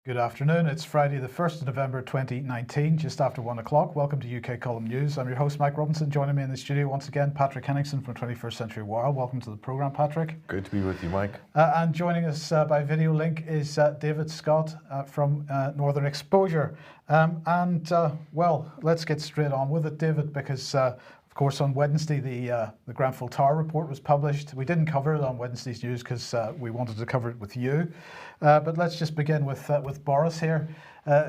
Good afternoon. It's Friday, the 1st of November 2019, just after 1 o'clock. Welcome to UK Column News. I'm your host, Mike Robinson. Joining me in the studio once again, Patrick Henningsen from 21st Century Wire. Welcome to the programme, Patrick. Good to be with you, Mike. And joining us by video link is David Scott from Northern Exposure. Well, let's get straight on with it, David, because of course, on Wednesday, the Grenfell Tower report was published. We didn't cover it on Wednesday's news because we wanted to cover it with you. But let's just begin with Boris here,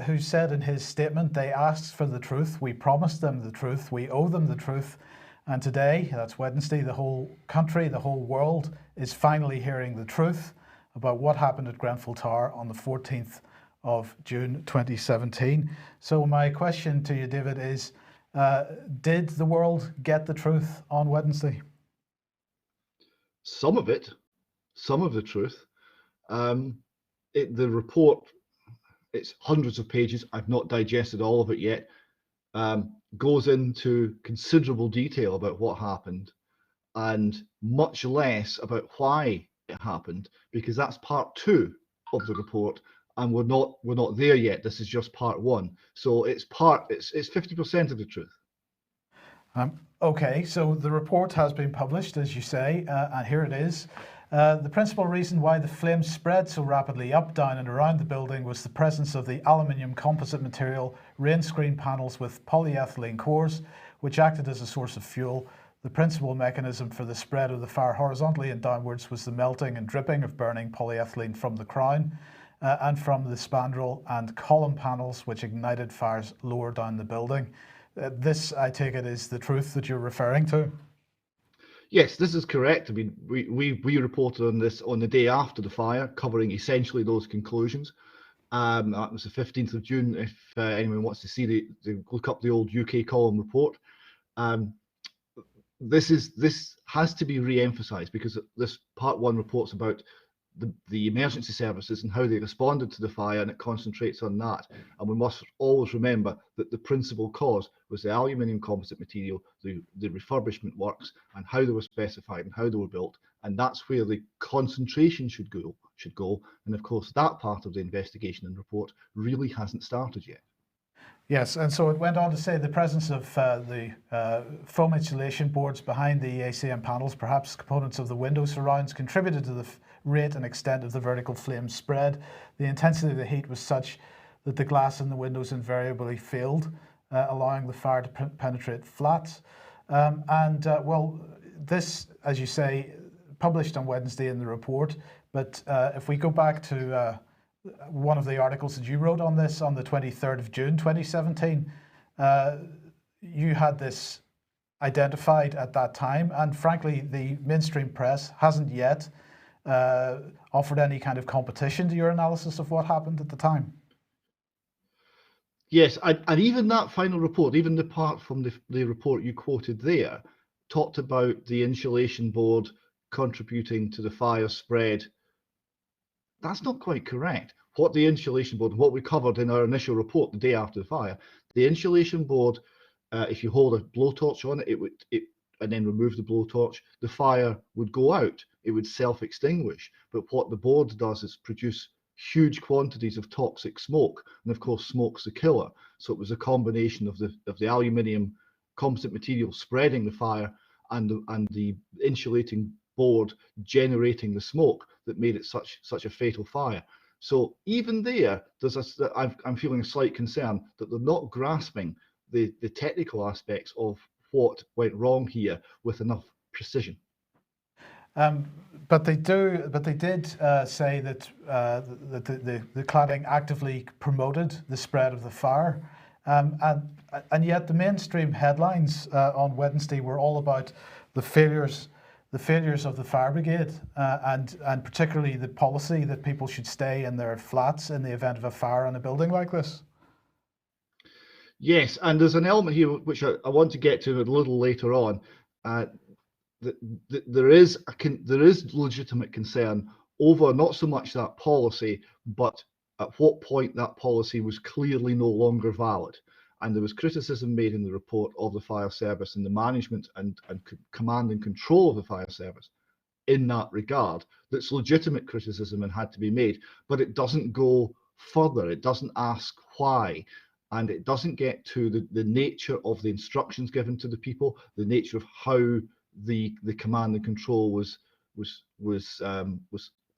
who said in his statement, they asked for the truth. We promised them the truth. We owe them the truth. And today, that's Wednesday, the whole country, the whole world is finally hearing the truth about what happened at Grenfell Tower on the 14th of June 2017. So my question to you, David, is, did the world get the truth on Wednesday? Some of it, some of the truth. The report, it's hundreds of pages. I've not digested all of it yet. Goes into considerable detail about what happened and much less about why it happened, because that's part two of the report. And we're not there yet. This is just part one. So it's 50% of the truth. Okay, so the report has been published, as you say, and here it is. The principal reason why the flames spread so rapidly up, down and around the building was the presence of the aluminium composite material rain screen panels with polyethylene cores, which acted as a source of fuel. The principal mechanism for the spread of the fire horizontally and downwards was the melting and dripping of burning polyethylene from the crown and from the spandrel and column panels, which ignited fires lower down the building. This, I take it, is the truth that you're referring to? Yes, this is correct. I mean, we reported on this on the day after the fire, covering essentially those conclusions. That was the 15th of June. If anyone wants to see look up the old UK column report. This has to be re-emphasised because this part one reports about the emergency services and how they responded to the fire, and it concentrates on that. And we must always remember that the principal cause was the aluminium composite material, the refurbishment works, and how they were specified and how they were built, and that's where the concentration should go. And of course, that part of the investigation and report really hasn't started yet. Yes, and so it went on to say the presence of the foam insulation boards behind the ACM panels, perhaps components of the window surrounds, contributed to the rate and extent of the vertical flame spread. The intensity of the heat was such that the glass in the windows invariably failed, allowing the fire to penetrate flats. Well, this, as you say, published on Wednesday in the report, but if we go back to one of the articles that you wrote on this on the 23rd of June 2017, you had this identified at that time, and frankly the mainstream press hasn't yet offered any kind of competition to your analysis of what happened at the time. Yes, and even that final report, even the part from the report you quoted there, talked about the insulation board contributing to the fire spread. That's not quite correct. What the insulation board, what we covered in our initial report the day after the fire, the insulation board, if you hold a blowtorch on it, and then remove the blowtorch, the fire would go out. It would self-extinguish. But what the board does is produce huge quantities of toxic smoke, and of course, smoke's the killer. So it was a combination of the aluminium composite material spreading the fire and the insulating board generating the smoke that made it such a fatal fire. So even there, I'm feeling a slight concern that they're not grasping the technical aspects of what went wrong here with enough precision. But they did say that the cladding actively promoted the spread of the fire, and yet the mainstream headlines on Wednesday were all about the failures of the fire brigade, and particularly the policy that people should stay in their flats in the event of a fire in a building like this. Yes, and there's an element here which I want to get to a little later on. There is legitimate concern over not so much that policy, but at what point that policy was clearly no longer valid. And there was criticism made in the report of the fire service and the management and command and control of the fire service in that regard. That's legitimate criticism and had to be made, but it doesn't go further. It doesn't ask why. And it doesn't get to the nature of the instructions given to the people, the nature of how the command and control was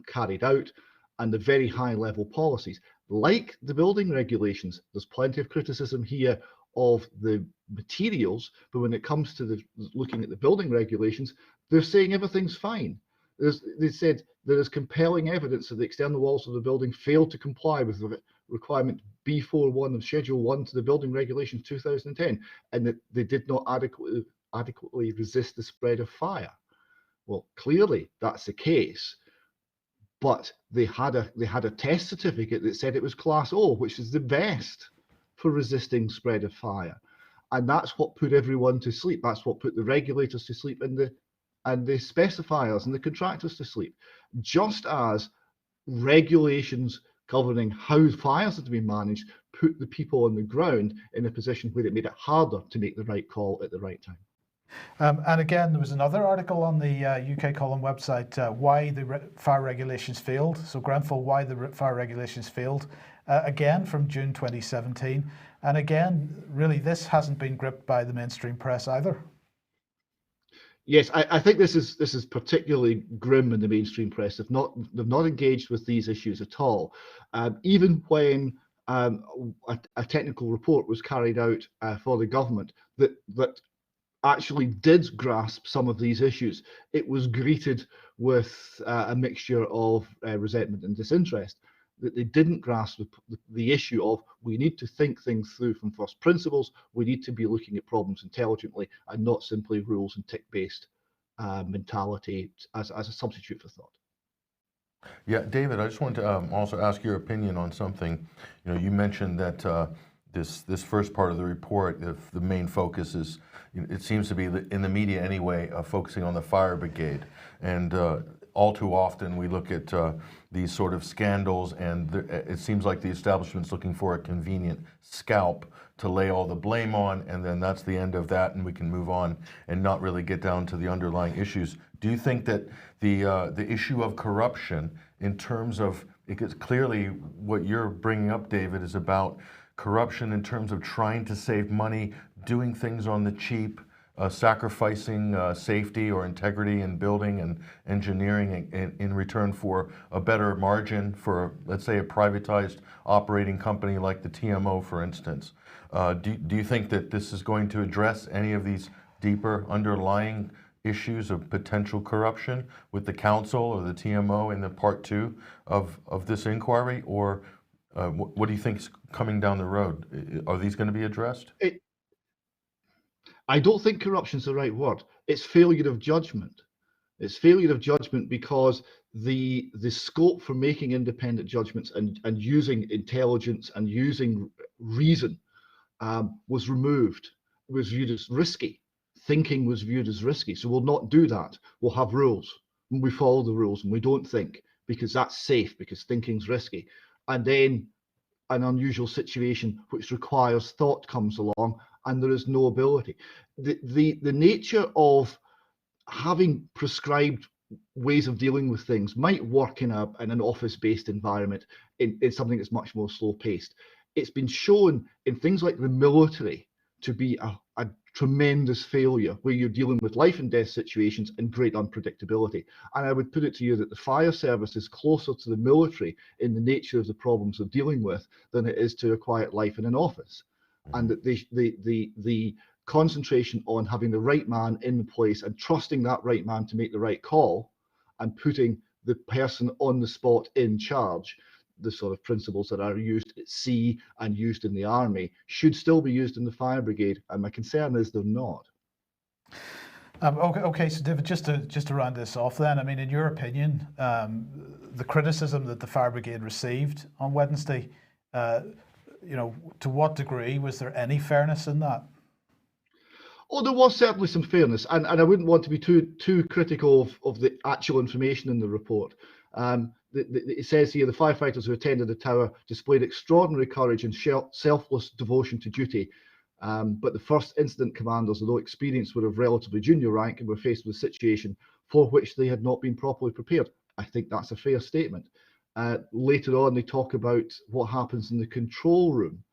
carried out, and the very high level policies. Like the building regulations, there's plenty of criticism here of the materials, but when it comes to looking at the building regulations, they're saying everything's fine. They said there is compelling evidence that the external walls of the building failed to comply with the requirement B41 of Schedule 1 to the Building Regulations 2010, and that they did not adequately resist the spread of fire. Well, clearly that's the case, but they had a test certificate that said it was Class O, which is the best for resisting spread of fire, and that's what put everyone to sleep. That's what put the regulators to sleep, and the specifiers and the contractors to sleep. Just as regulations governing how fires are to be managed put the people on the ground in a position where it made it harder to make the right call at the right time. And again, there was another article on the UK Column website, why the fire regulations failed. So Grenfell, why the fire regulations failed, again from June 2017. And again, really, this hasn't been gripped by the mainstream press either. Yes, I think this is particularly grim in the mainstream press. They've not engaged with these issues at all. Even when a technical report was carried out for the government that actually did grasp some of these issues, it was greeted with a mixture of resentment and disinterest. That they didn't grasp the issue of, we need to think things through from first principles. We need to be looking at problems intelligently and not simply rules and tick-based mentality as a substitute for thought. Yeah, David, I just wanted to also ask your opinion on something. You know, you mentioned that this first part of the report, if the main focus is, it seems to be in the media anyway, focusing on the fire brigade, and all too often we look at these sort of scandals, and it seems like the establishment's looking for a convenient scalp to lay all the blame on, and then that's the end of that, and we can move on and not really get down to the underlying issues. Do you think that the issue of corruption, in terms of, because clearly what you're bringing up, David, is about corruption in terms of trying to save money, doing things on the cheap, sacrificing safety or integrity in building and engineering in return for a better margin for, let's say, a privatized operating company like the TMO, for instance? Do you think that this is going to address any of these deeper underlying issues of potential corruption with the council or the TMO in the part 2 of this inquiry? Or what do you think is coming down the road? Are these going to be addressed? I don't think corruption is the right word. It's failure of judgment. It's failure of judgment because the scope for making independent judgments and using intelligence and using reason was removed, was viewed as risky. Thinking was viewed as risky. So we'll not do that. We'll have rules. And we follow the rules and we don't think because that's safe, because thinking's risky. And then an unusual situation which requires thought comes along and there is no ability. The nature of having prescribed ways of dealing with things might work in an office-based environment, in something that's much more slow-paced. It's been shown in things like the military to be a tremendous failure where you're dealing with life and death situations and great unpredictability. And I would put it to you that the fire service is closer to the military in the nature of the problems they're dealing with than it is to a quiet life in an office. And that the concentration on having the right man in place and trusting that right man to make the right call and putting the person on the spot in charge, the sort of principles that are used at sea and used in the army, should still be used in the fire brigade. And my concern is they're not. Okay, so David, just to round this off then, I mean, in your opinion, the criticism that the fire brigade received on Wednesday, to what degree was there any fairness in that? Oh, there was certainly some fairness, and I wouldn't want to be too critical of the actual information in the report. It says here the firefighters who attended the tower displayed extraordinary courage and selfless devotion to duty. But the first incident commanders, although experienced, were of relatively junior rank and were faced with a situation for which they had not been properly prepared. I think that's a fair statement. Later on, they talk about what happens in the control room,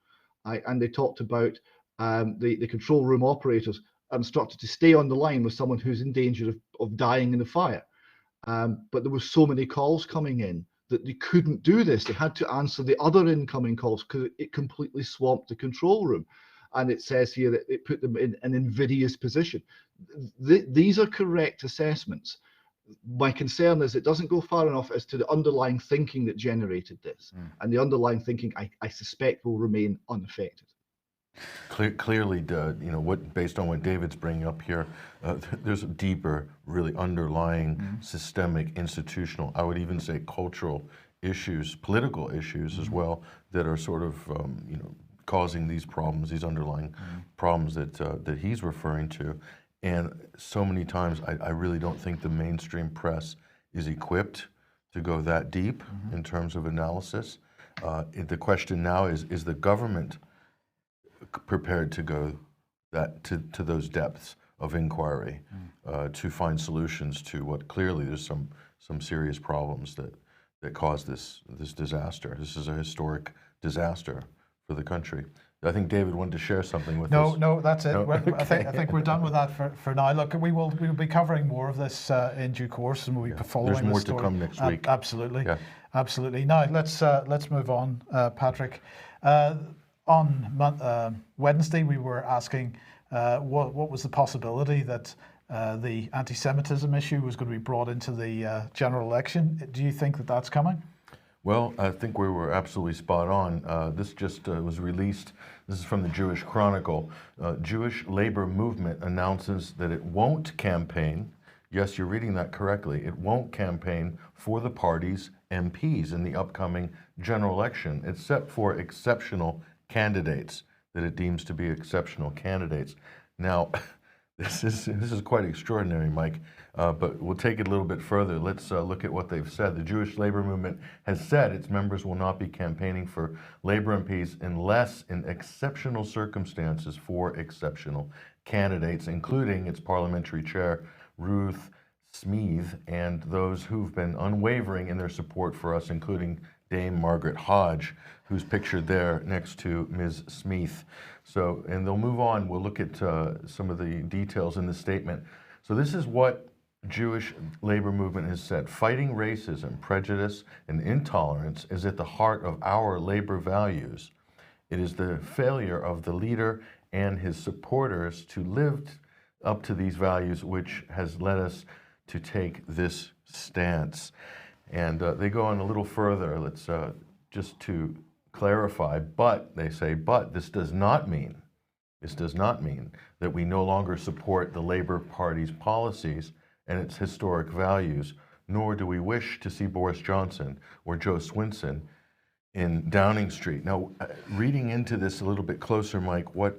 and they talked about the control room operators are instructed to stay on the line with someone who's in danger of dying in the fire. But there were so many calls coming in that they couldn't do this. They had to answer the other incoming calls because it completely swamped the control room. And it says here that it put them in an invidious position. These are correct assessments. My concern is it doesn't go far enough as to the underlying thinking that generated this. And the underlying thinking, I suspect, will remain unaffected. Clearly, based on what David's bringing up here, there's a deeper, really underlying systemic, institutional, I would even say cultural issues, political issues as well, that are sort of, causing these problems, these underlying problems that he's referring to. And so many times, I really don't think the mainstream press is equipped to go that deep in terms of analysis. The question now is the government prepared to go to those depths of inquiry to find solutions to what clearly there's some serious problems that caused this disaster. This is a historic disaster for the country. I think David wanted to share something with us. No, that's it. No? I think we're done with that for now. Look, we will be covering more of this in due course, and we'll be following There's more this story. to come next week. Absolutely, Yeah. absolutely. Now let's move on, Patrick. On Wednesday, we were asking what was the possibility that the anti-Semitism issue was going to be brought into the general election. Do you think that that's coming? Well, I think we were absolutely spot on. This just was released. This is from the Jewish Chronicle. Jewish labor movement announces that it won't campaign. Yes, you're reading that correctly. It won't campaign for the party's MPs in the upcoming general election, except for exceptional candidates that it deems to be exceptional candidates. Now, this is quite extraordinary, Mike, but we'll take it a little bit further. Let's look at what they've said. The Jewish labor movement has said its members will not be campaigning for labor MPs unless in exceptional circumstances for exceptional candidates, including its parliamentary chair, Ruth Smeeth, and those who've been unwavering in their support for us, including Dame Margaret Hodge, who's pictured there next to Ms. Smeeth. So, and they'll move on. We'll look at some of the details in the statement. So this is what Jewish labor movement has said. Fighting racism, prejudice, and intolerance is at the heart of our labor values. It is the failure of the leader and his supporters to live up to these values which has led us to take this stance. And they go on a little further. Let's just to clarify, but they say, but this does not mean that we no longer support the Labour Party's policies and its historic values, nor do we wish to see Boris Johnson or Joe Swinson in Downing Street. Now, reading into this a little bit closer, Mike, what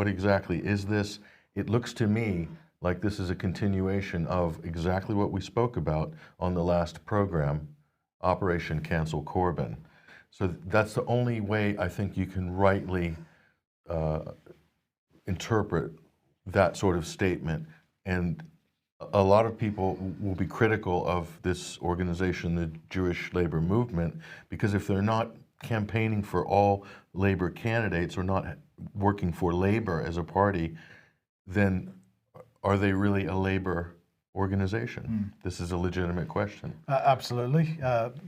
exactly is this? It looks to me like this is a continuation of exactly what we spoke about on the last program, Operation Cancel Corbyn. So that's the only way I think you can rightly interpret that sort of statement. And a lot of people will be critical of this organization, the Jewish labor movement, because if they're not campaigning for all labor candidates or not working for labor as a party, then are they really a labor organization? This is a legitimate question. Absolutely.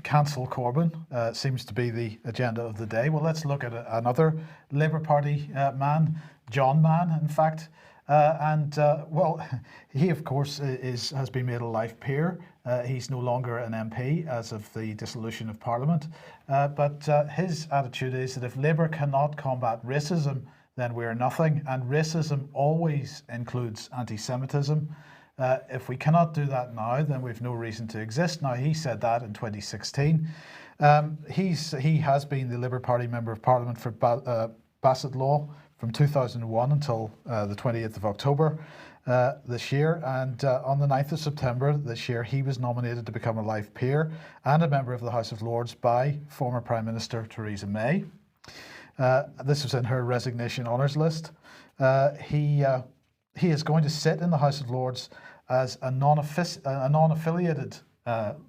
Cancel Corbyn seems to be the agenda of the day. Well, let's look at another Labour Party man, John Mann, in fact. Well, he, of course, has been made a life peer. He's no longer an MP as of the dissolution of Parliament. But his attitude is that if Labour cannot combat racism, then we're nothing. And racism always includes anti-Semitism. If we cannot do that now, then we've no reason to exist. Now, he said that in 2016. He has been the Labour Party Member of Parliament for Bassett Law from 2001 until the 20th of October this year. And on the 9th of September this year, he was nominated to become a life peer and a member of the House of Lords by former Prime Minister Theresa May. This was in her resignation honours list. He is going to sit in the House of Lords as a non-affiliated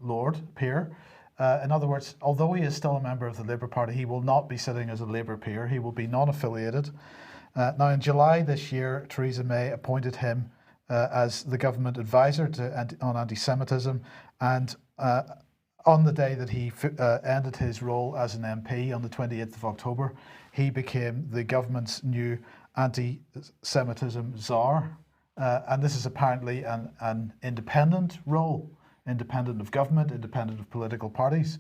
Lord peer, In other words, although he is still a member of the Labour Party, he will not be sitting as a Labour peer. He will be non-affiliated. Now, in July this year, Theresa May appointed him as the government advisor on anti-Semitism, and on the day that he ended his role as an MP on the 28th of October, he became the government's new anti-Semitism czar. And this is apparently an independent role, independent of government, independent of political parties.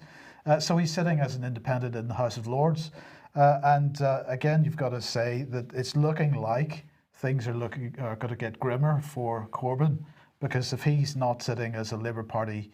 So he's sitting as an independent in the House of Lords. Again, you've got to say that it's looking like things are going to get grimmer for Corbyn, because if he's not sitting as a Labour Party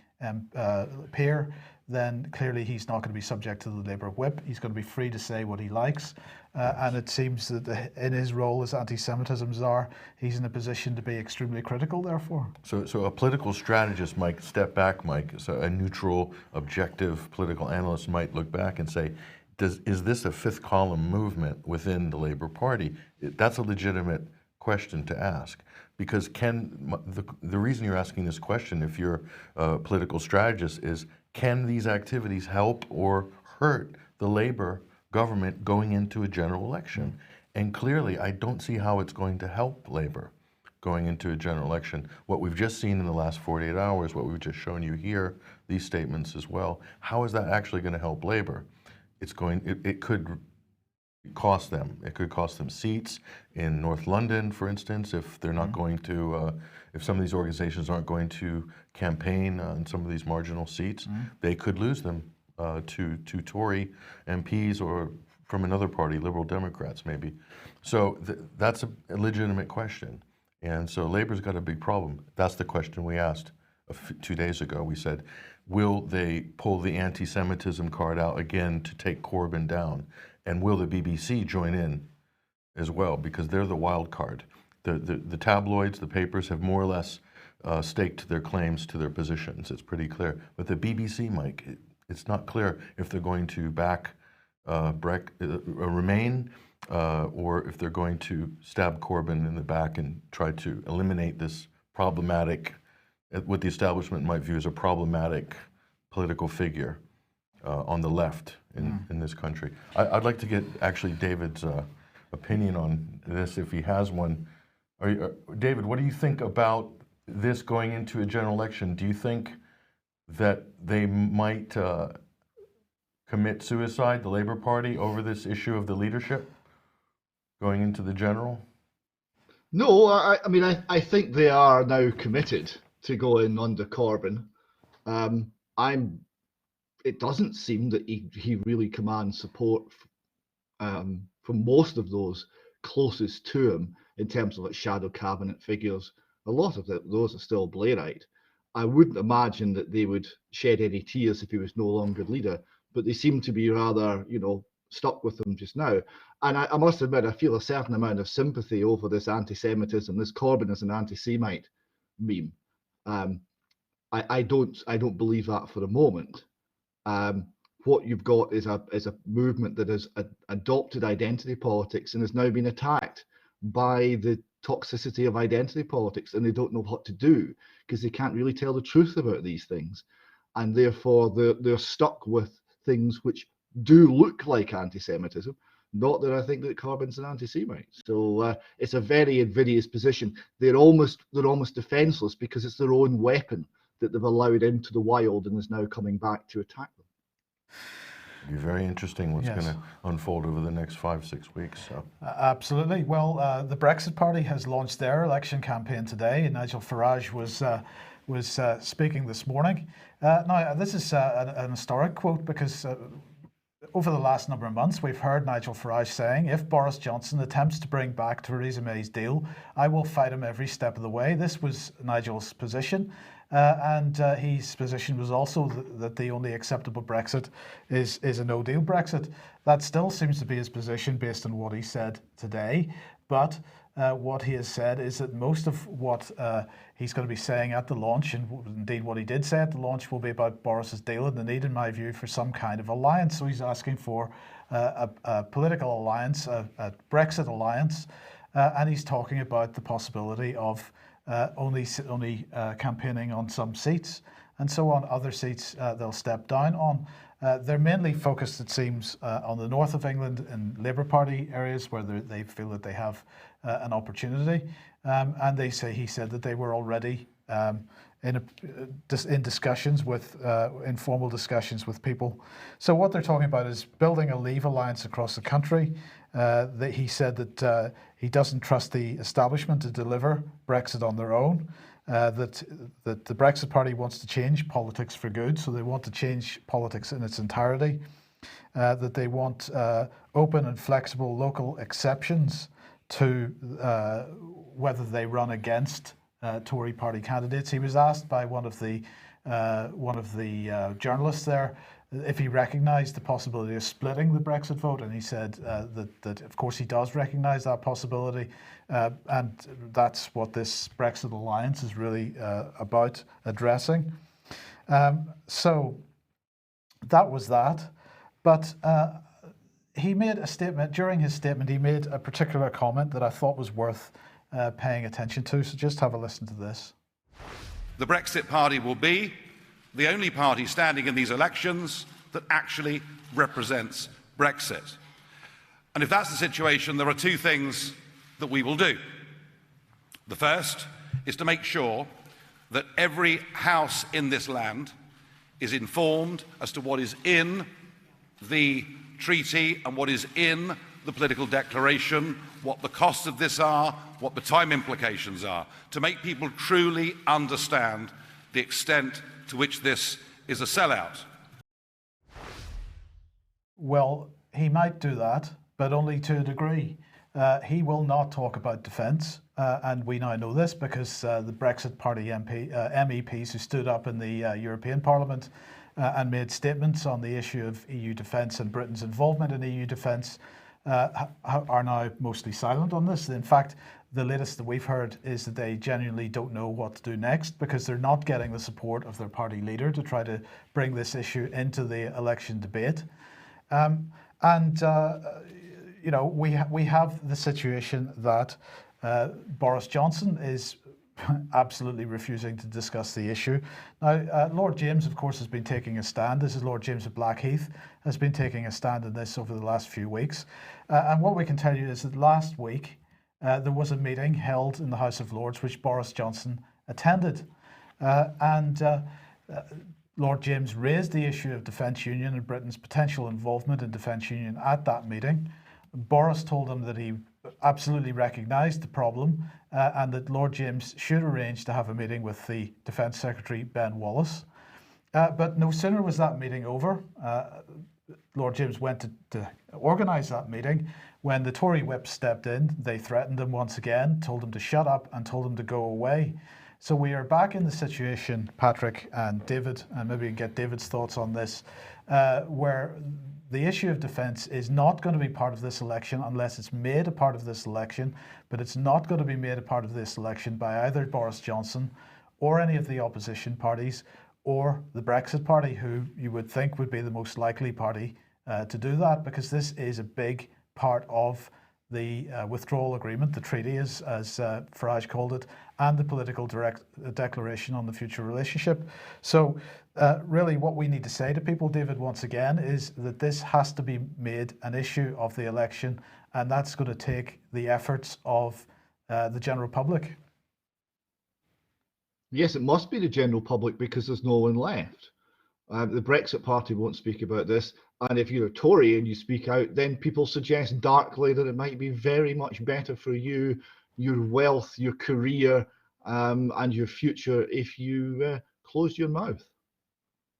peer, then clearly he's not going to be subject to the Labour whip. He's going to be free to say what he likes. And it seems that in his role as anti-Semitism czar, he's in a position to be extremely critical, therefore. So a political strategist might step back, Mike, so a neutral, objective political analyst might look back and say, is this a fifth column movement within the Labour Party? That's a legitimate question to ask. Because the reason you're asking this question, if you're a political strategist, is can these activities help or hurt the Labour government going into a general election? And clearly, I don't see how it's going to help Labour going into a general election. What we've just seen in the last 48 hours, what we've just shown you here, these statements as well, how is that actually going to help Labour? It could cost them. It could cost them seats in North London, for instance, if they're not going to, if some of these organizations aren't going to campaign on some of these marginal seats, they could lose them to Tory MPs or from another party, Liberal Democrats maybe. So that's a legitimate question. And so Labour's got a big problem. That's the question we asked 2 days ago. We said, will they pull the anti-Semitism card out again to take Corbyn down? And will the BBC join in as well? Because they're the wild card. The tabloids, the papers have more or less staked their claims to their positions. It's pretty clear. But the BBC, Mike, it's not clear if they're going to back Remain or if they're going to stab Corbyn in the back and try to eliminate this problematic, what the establishment might view as a problematic political figure on the left in this country. I'd like to get actually David's opinion on this if he has one. David, what do you think about this going into a general election? Do you think that they might commit suicide, the Labour Party, over this issue of the leadership going into the general? No, I mean, I think they are now committed to going under Corbyn. It doesn't seem that he really commands support from most of those closest to him in terms of like shadow cabinet figures. A lot of those are still Blairite. I wouldn't imagine that they would shed any tears if he was no longer leader, but they seem to be rather, stuck with him just now. And I must admit, I feel a certain amount of sympathy over this anti-Semitism, this Corbyn as an anti-Semite meme. I don't believe that for a moment. What you've got is a movement that has adopted identity politics and has now been attacked by the toxicity of identity politics, and they don't know what to do because they can't really tell the truth about these things, and therefore they're stuck with things which do look like anti-Semitism. Not that I think that Corbyn's an anti-Semite. So it's a very invidious position. They're almost defenseless because it's their own weapon that they've allowed into the wild and is now coming back to attack them. It'll be very interesting what's going to unfold over the next 5-6 weeks. So. Absolutely. Well, the Brexit Party has launched their election campaign today, and Nigel Farage was speaking this morning. Now, this is an historic quote because over the last number of months, we've heard Nigel Farage saying, if Boris Johnson attempts to bring back Theresa May's deal, I will fight him every step of the way. This was Nigel's position. And his position was also that the only acceptable Brexit is a no-deal Brexit. That still seems to be his position based on what he said today. But what he has said is that most of what he's going to be saying at the launch, and indeed what he did say at the launch, will be about Boris's deal and the need, in my view, for some kind of alliance. So he's asking for a political alliance, a Brexit alliance, and he's talking about the possibility of only campaigning on some seats. and so on other seats they'll step down on. They're mainly focused, it seems, on the north of England in Labour Party areas where they feel that they have an opportunity. And he said that they were already in discussions with informal discussions with people. So what they're talking about is building a Leave alliance across the country. He said that he doesn't trust the establishment to deliver Brexit on their own. That the Brexit Party wants to change politics for good, so they want to change politics in its entirety. That they want open and flexible local exceptions to whether they run against Tory party candidates. He was asked by one of the journalists there if he recognised the possibility of splitting the Brexit vote, and he said that of course he does recognise that possibility, and that's what this Brexit alliance is really about addressing. So that was that, but he made a statement. During his statement, he made a particular comment that I thought was worth paying attention to, so just have a listen to this. The Brexit Party will be the only party standing in these elections that actually represents Brexit. And if that's the situation, there are two things that we will do. The first is to make sure that every house in this land is informed as to what is in the treaty and what is in the political declaration, what the costs of this are, what the time implications are, to make people truly understand the extent to which this is a sellout. Well, he might do that, but only to a degree. He will not talk about defence, and we now know this because the Brexit Party MEPs who stood up in the European Parliament and made statements on the issue of EU defence and Britain's involvement in EU defence are now mostly silent on this. In fact, the latest that we've heard is that they genuinely don't know what to do next because they're not getting the support of their party leader to try to bring this issue into the election debate. You know, we have the situation that Boris Johnson is absolutely refusing to discuss the issue. Now, Lord James, of course, has been taking a stand. This is Lord James of Blackheath, has been taking a stand in this over the last few weeks. And what we can tell you is that last week there was a meeting held in the House of Lords which Boris Johnson attended. Lord James raised the issue of Defence Union and Britain's potential involvement in Defence Union at that meeting. Boris told him that he absolutely recognised the problem and that Lord James should arrange to have a meeting with the Defence Secretary Ben Wallace. But no sooner was that meeting over, Lord James went to organise that meeting. When the Tory whip stepped in, they threatened him once again, told him to shut up and told him to go away. So we are back in the situation, Patrick and David, and maybe we can get David's thoughts on this, where the issue of defence is not going to be part of this election unless it's made a part of this election, but it's not going to be made a part of this election by either Boris Johnson or any of the opposition parties or the Brexit Party, who you would think would be the most likely party to do that, because this is a big part of the withdrawal agreement, the treaty, as Farage called it, and the political declaration on the future relationship. So really what we need to say to people, David, once again, is that this has to be made an issue of the election, and that's going to take the efforts of the general public. Yes, it must be the general public because there's no one left. The Brexit Party won't speak about this. And if you're a Tory and you speak out, then people suggest darkly that it might be very much better for you, your wealth, your career, and your future if you close your mouth.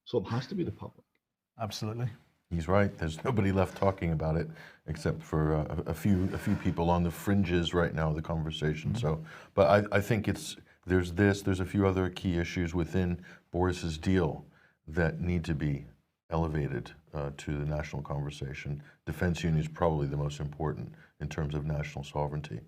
So it has to be the public. Absolutely. He's right. There's nobody left talking about it except for a few people on the fringes right now of the conversation. Mm-hmm. So, but I think there's a few other key issues within Boris's deal that need to be elevated to the national conversation. Defence Union is probably the most important in terms of national sovereignty.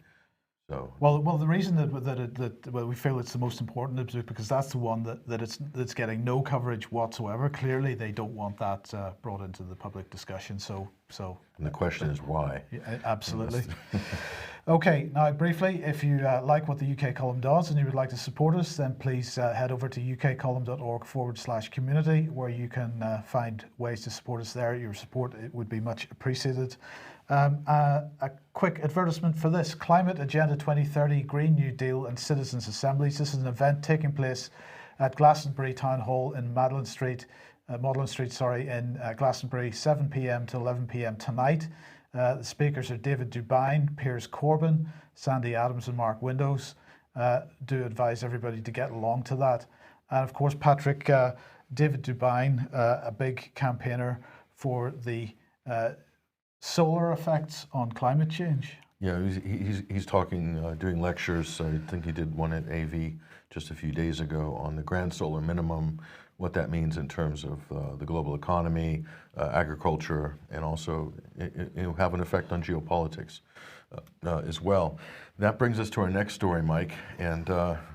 So well, the reason that we feel it's the most important is because that's the one that's getting no coverage whatsoever. Clearly, they don't want that brought into the public discussion. So. And the question is why? Yeah, absolutely. Okay, now briefly, if you like what the UK Column does and you would like to support us, then please head over to ukcolumn.org/community, where you can find ways to support us there. Your support, it would be much appreciated. A quick advertisement for this: Climate Agenda 2030, Green New Deal and Citizens' Assemblies. This is an event taking place at Glastonbury Town Hall in Magdalen Street, in Glastonbury, 7 p.m. to 11 p.m. tonight. The speakers are David Dubine, Piers Corbyn, Sandy Adams and Mark Windows. Do advise everybody to get along to that. And of course, Patrick, David Dubine, a big campaigner for the solar effects on climate change. Yeah, he's talking, doing lectures. I think he did one at AV just a few days ago on the grand solar minimum, what that means in terms of the global economy, agriculture, and also it'll have an effect on geopolitics as well. That brings us to our next story, Mike. And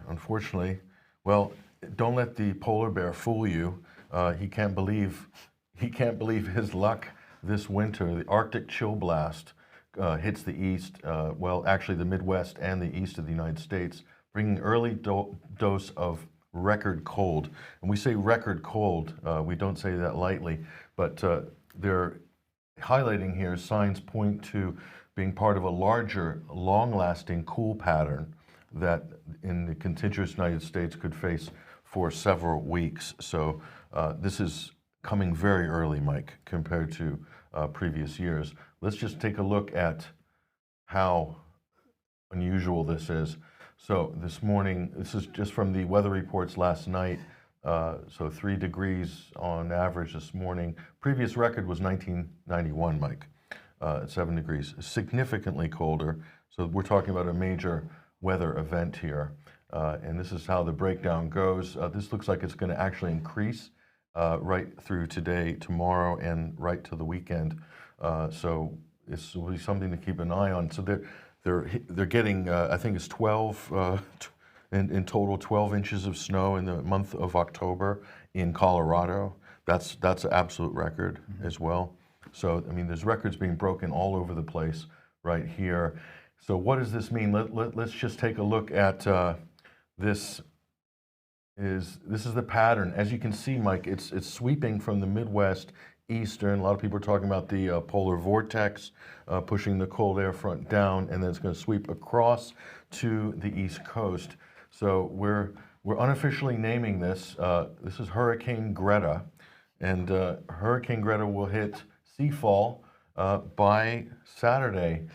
unfortunately, well, don't let the polar bear fool you. He can't believe his luck this winter. The Arctic chill blast hits the east, well, actually the Midwest and the east of the United States, bringing early dose of record cold. And we say record cold, we don't say that lightly, but they're highlighting here signs point to being part of a larger, long-lasting cool pattern that in the contiguous United States could face for several weeks. So this is coming very early, Mike, compared to previous years. Let's just take a look at how unusual this is. So this morning, this is just from the weather reports last night. So 3 degrees on average this morning. Previous record was 1991, Mike, at 7 degrees. Significantly colder. So we're talking about a major weather event here. And this is how the breakdown goes. This looks like it's going to actually increase right through today, tomorrow, and right to the weekend. So this will be something to keep an eye on. So they're getting, I think it's 12, in total 12 inches of snow in the month of October in Colorado. That's an absolute record as well. So, I mean, there's records being broken all over the place right here. So what does this mean? Let's just take a look at this is the pattern. As you can see, Mike, it's sweeping from the Midwest eastern. A lot of people are talking about the polar vortex pushing the cold air front down, and then it's going to sweep across to the East Coast. So we're unofficially naming this. This is Hurricane Greta, and Hurricane Greta will hit seafall by Saturday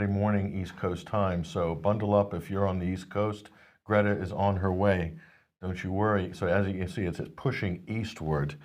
morning East Coast time. So bundle up if you're on the East Coast. Greta is on her way. Don't you worry. So as you can see, it's pushing eastward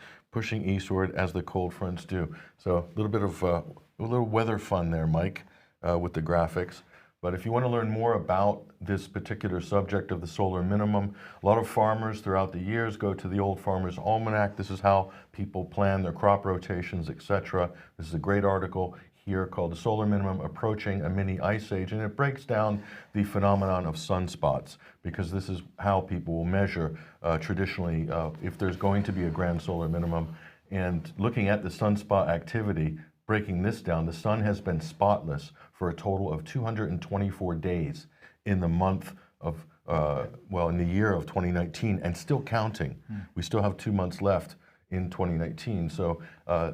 as the cold fronts do. So a little bit of a little weather fun there, Mike, with the graphics. But if you want to learn more about this particular subject of the solar minimum, a lot of farmers throughout the years go to the Old Farmer's Almanac. This is how people plan their crop rotations, etc. This is a great article here called The Solar Minimum Approaching a Mini Ice Age, and it breaks down the phenomenon of sunspots, because this is how people will measure traditionally if there's going to be a grand solar minimum. And looking at the sunspot activity, breaking this down, the sun has been spotless for a total of 224 days in the month of, in the year of 2019, and still counting. We still have 2 months left in 2019. So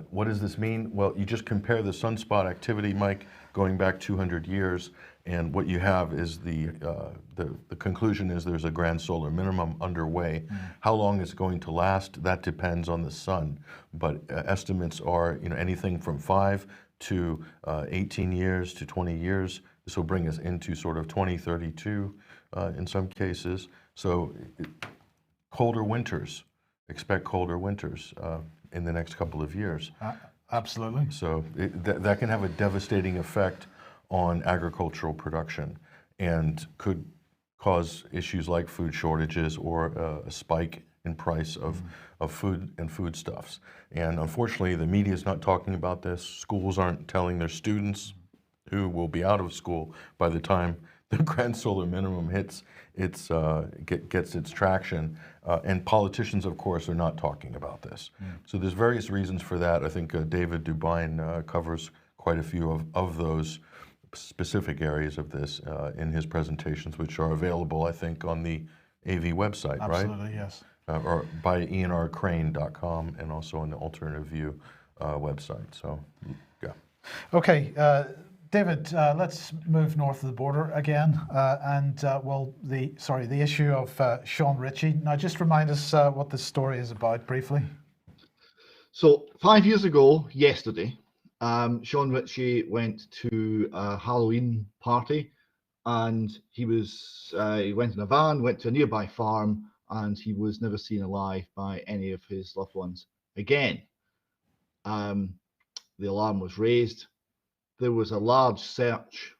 what does this mean? Well, you just compare the sunspot activity, Mike, going back 200 years, and what you have is the conclusion is there's a grand solar minimum underway. How long it's going to last, that depends on the sun, but estimates are anything from 5 to 18 years to 20 years. This will bring us into sort of 2032 in some cases. So colder winters. Expect colder winters in the next couple of years. Absolutely. So that can have a devastating effect on agricultural production and could cause issues like food shortages or a spike in price of food and foodstuffs. And unfortunately, the media is not talking about this. Schools aren't telling their students, who will be out of school by the time the grand solar minimum gets its traction, and politicians, of course, are not talking about this. So there's various reasons for that. I think David Dubine covers quite a few of those specific areas of this in his presentations, which are available, I think, on the AV website, right? Absolutely, yes. Or by ianrcrane.com and also on the Alternative View website. So, yeah. Okay, David, let's move north of the border again, the issue of Sean Ritchie. Now, just remind us what this story is about briefly. So 5 years ago, yesterday, Sean Ritchie went to a Halloween party, and he went in a van, went to a nearby farm, and he was never seen alive by any of his loved ones again. The alarm was raised. There was a large search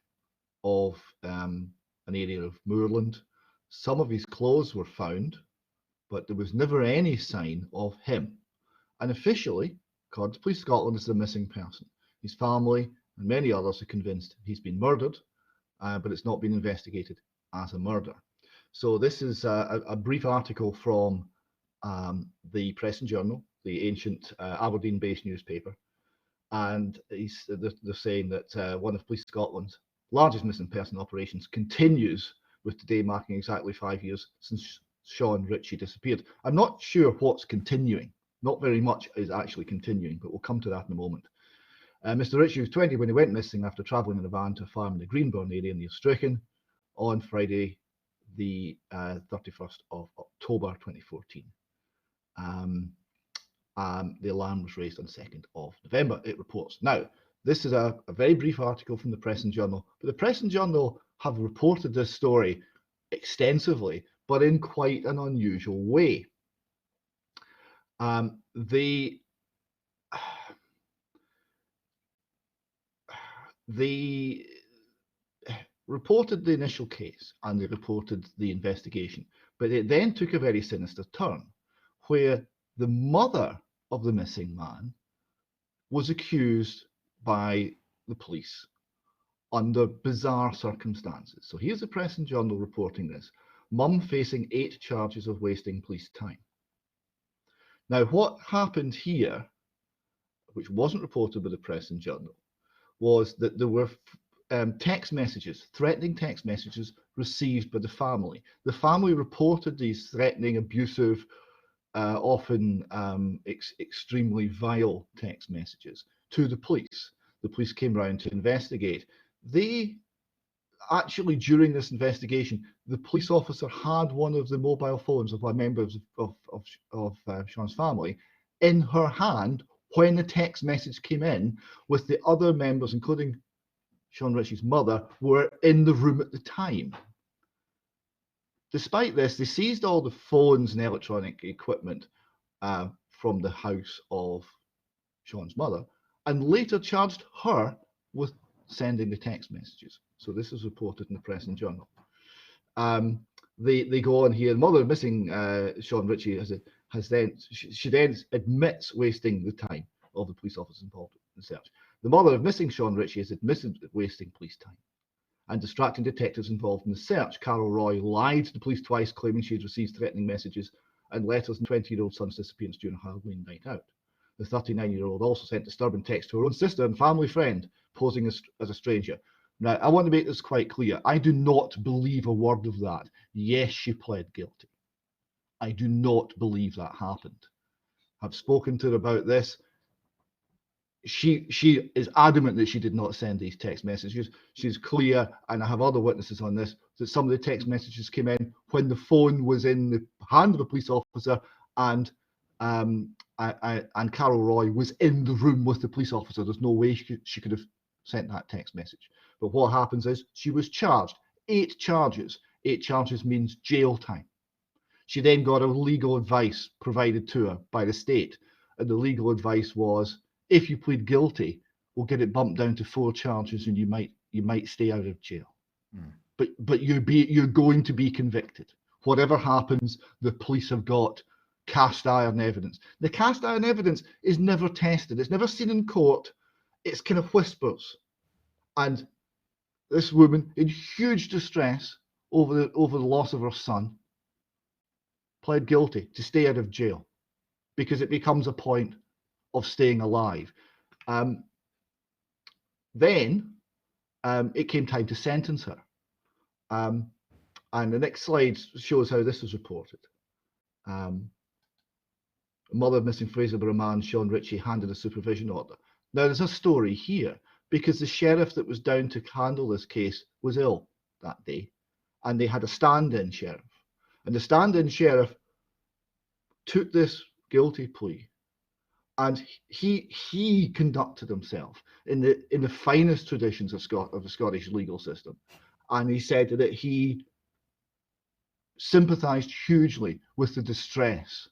of an area of moorland. Some of his clothes were found, but there was never any sign of him. And officially, according to Police Scotland, is a missing person. His family and many others are convinced he's been murdered, but it's not been investigated as a murder. So this is a brief article from the Press and Journal, the ancient Aberdeen-based newspaper. And they're saying that one of Police Scotland's largest missing person operations continues, with today marking exactly 5 years since Sean Ritchie disappeared. I'm not sure what's continuing. Not very much is actually continuing, but we'll come to that in a moment. Mr. Ritchie was 20 when he went missing after travelling in a van to a farm in the Greenburn area near Strichen on Friday, the 31st of October 2014. The alarm was raised on the 2nd of November, it reports. Now, this is a very brief article from the Press and Journal, but the Press and Journal have reported this story extensively, but in quite an unusual way. They reported the initial case and they reported the investigation, but it then took a very sinister turn where the mother of the missing man was accused by the police under bizarre circumstances. So here's the Press and Journal reporting this. Mum facing 8 charges of wasting police time. Now, what happened here, which wasn't reported by the Press and Journal, was that there were text messages, threatening text messages received by the family. The family reported these threatening, abusive, often extremely vile text messages to the police. The police came round to investigate. They actually, during this investigation, the police officer had one of the mobile phones of one member of Sean's family in her hand when the text message came in, with the other members, including Sean Ritchie's mother, were in the room at the time. Despite this, they seized all the phones and electronic equipment from the house of Sean's mother and later charged her with sending the text messages. So this is reported in the Press and Journal. They go on here. The mother of missing Sean Ritchie she then admits wasting the time of the police officers involved in the search. The mother of missing Sean Ritchie has admitted wasting police time and distracting detectives involved in the search. Carol Roy lied to the police twice, claiming she had received threatening messages and letters and 20-year-old son's disappearance during a Halloween night out. The 39-year-old also sent disturbing texts to her own sister and family friend, posing as a stranger. Now, I want to make this quite clear. I do not believe a word of that. Yes, she pled guilty. I do not believe that happened. I've spoken to her about this. She is adamant that she did not send these text messages. She's clear, and I have other witnesses on this, that some of the text messages came in when the phone was in the hand of a police officer, and Carol Roy was in the room with the police officer. There's no way she could have sent that text message. But what happens is she was charged 8 charges. 8 charges means jail time. She then got a legal advice provided to her by the state, and the legal advice was, if you plead guilty, we'll get it bumped down to 4 charges, and you might stay out of jail. But you're going to be convicted. Whatever happens, the police have got cast iron evidence. The cast iron evidence is never tested. It's never seen in court. It's kind of whispers. And this woman, in huge distress over the loss of her son, pled guilty to stay out of jail because it becomes a point of staying alive. Then it came time to sentence her. And the next slide shows how this was reported. A mother of missing Fraser man, Sean Ritchie, handed a supervision order. Now, there's a story here because the sheriff that was down to handle this case was ill that day, and they had a stand-in sheriff. And the stand-in sheriff took this guilty plea, and he conducted himself in the finest traditions of the Scottish legal system. And he said that he sympathised hugely with the distress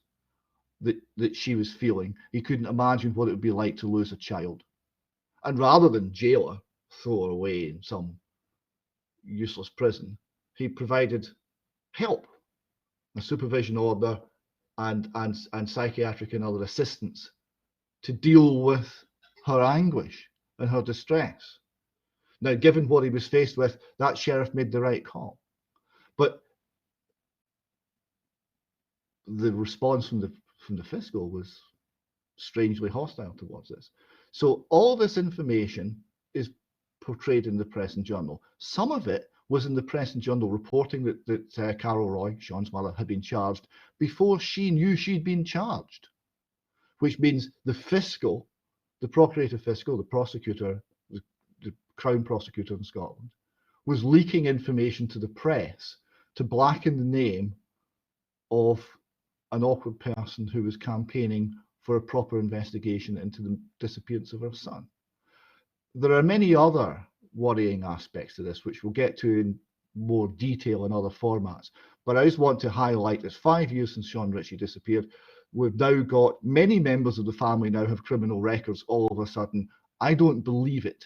that she was feeling. He couldn't imagine what it would be like to lose a child. And rather than jail her, throw her away in some useless prison, he provided help, a supervision order, and psychiatric and other assistance to deal with her anguish and her distress. Now, given what he was faced with, that sheriff made the right call. But the response from the fiscal was strangely hostile towards this. So all this information is portrayed in the Press and Journal. Some of it was in the Press and Journal reporting that Carol Roy, Sean's mother, had been charged before she knew she'd been charged, which means the fiscal, the procurator fiscal, the prosecutor, the Crown prosecutor in Scotland, was leaking information to the press to blacken the name of an awkward person who was campaigning for a proper investigation into the disappearance of her son. There are many other worrying aspects to this, which we'll get to in more detail in other formats. But I just want to highlight it's 5 years since Sean Ritchie disappeared. We've now got many members of the family now have criminal records all of a sudden. I don't believe it.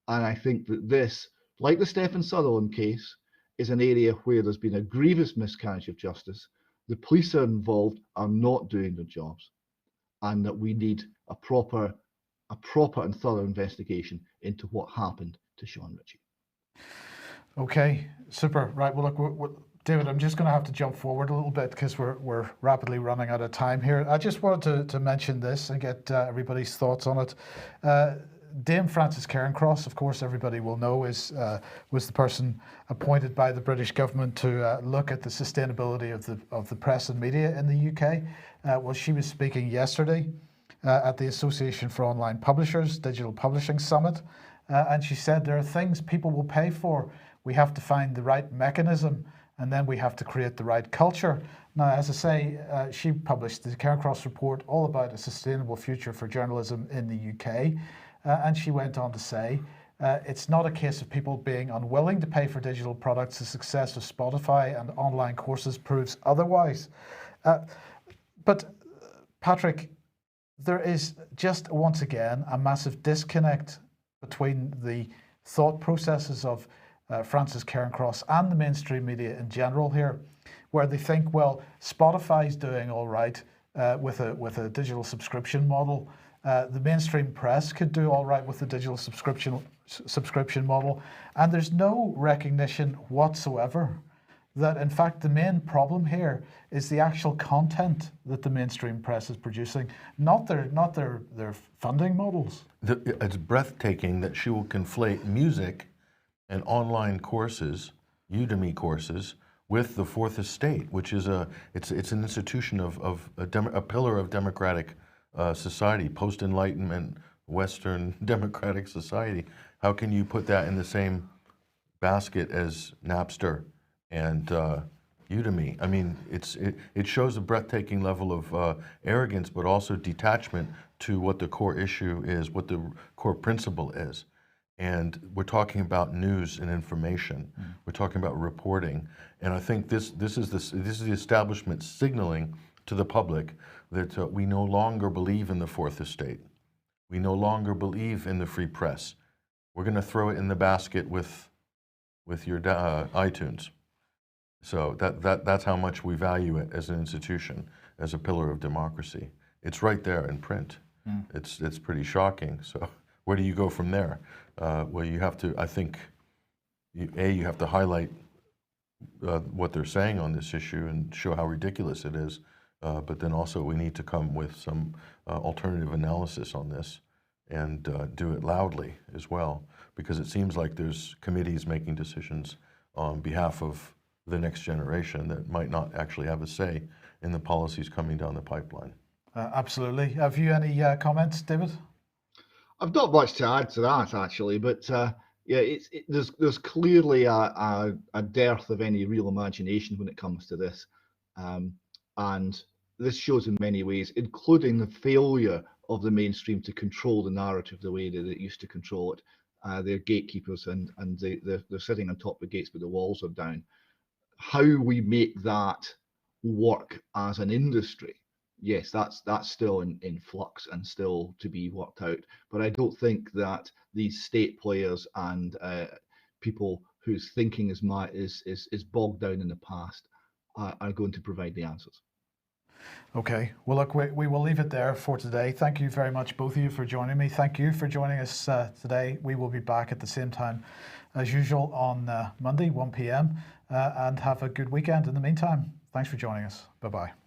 And I think that this, like the Stephen Sutherland case, is an area where there's been a grievous miscarriage of justice. The police are involved, are not doing their jobs, and that we need a proper and thorough investigation into what happened to Sean Ritchie. Okay, super. Right. Well, look, David, I'm just going to have to jump forward a little bit because we're rapidly running out of time here. I just wanted to mention this and get everybody's thoughts on it. Dame Frances Cairncross, of course, everybody will know, was the person appointed by the British government to look at the sustainability of the press and media in the UK. Well, she was speaking yesterday at the Association for Online Publishers Digital Publishing Summit, and she said there are things people will pay for. We have to find the right mechanism, and then we have to create the right culture. Now, as I say, she published the Cairncross report all about a sustainable future for journalism in the UK. And she went on to say, it's not a case of people being unwilling to pay for digital products. The success of Spotify and online courses proves otherwise. But Patrick, there is just once again a massive disconnect between the thought processes of Frances Cairncross and the mainstream media in general here, where they think, well, Spotify's doing all right with a digital subscription model. The mainstream press could do all right with the digital subscription model, and there's no recognition whatsoever that, in fact, the main problem here is the actual content that the mainstream press is producing, not their funding models. It's breathtaking that she will conflate music and online courses, Udemy courses, with the Fourth Estate, which is it's an institution of a pillar of democratic society, post-Enlightenment, Western democratic society. How can you put that in the same basket as Napster and Udemy? I mean, it shows a breathtaking level of arrogance, but also detachment to what the core issue is, what the core principle is. And we're talking about news and information. We're talking about reporting, and I think this is the establishment signaling to the public that we no longer believe in the Fourth Estate. We no longer believe in the free press. We're going to throw it in the basket with your iTunes. So that's how much we value it as an institution, as a pillar of democracy. It's right there in print. It's pretty shocking. So where do you go from there? Well, you have to, I think, you have to highlight what they're saying on this issue and show how ridiculous it is. But then also we need to come with some alternative analysis on this. do it loudly as well, because it seems like there's committees making decisions on behalf of the next generation that might not actually have a say in the policies coming down the pipeline. Absolutely. Have you any comments, David? I've not much to add to that actually, but yeah, there's clearly a dearth of any real imagination when it comes to this, and this shows in many ways, including the failure of the mainstream to control the narrative the way that it used to control it. They're gatekeepers, and they're sitting on top of the gates, but the walls are down. How we make that work as an industry, yes, that's still in flux and still to be worked out. But I don't think that these state players and people whose thinking is bogged down in the past are going to provide the answers. Okay, well look, we will leave it there for today. Thank you very much, both of you, for joining me. Thank you for joining us today. We will be back at the same time as usual on Monday, 1 p.m. And have a good weekend in the meantime. Thanks for joining us. Bye-bye.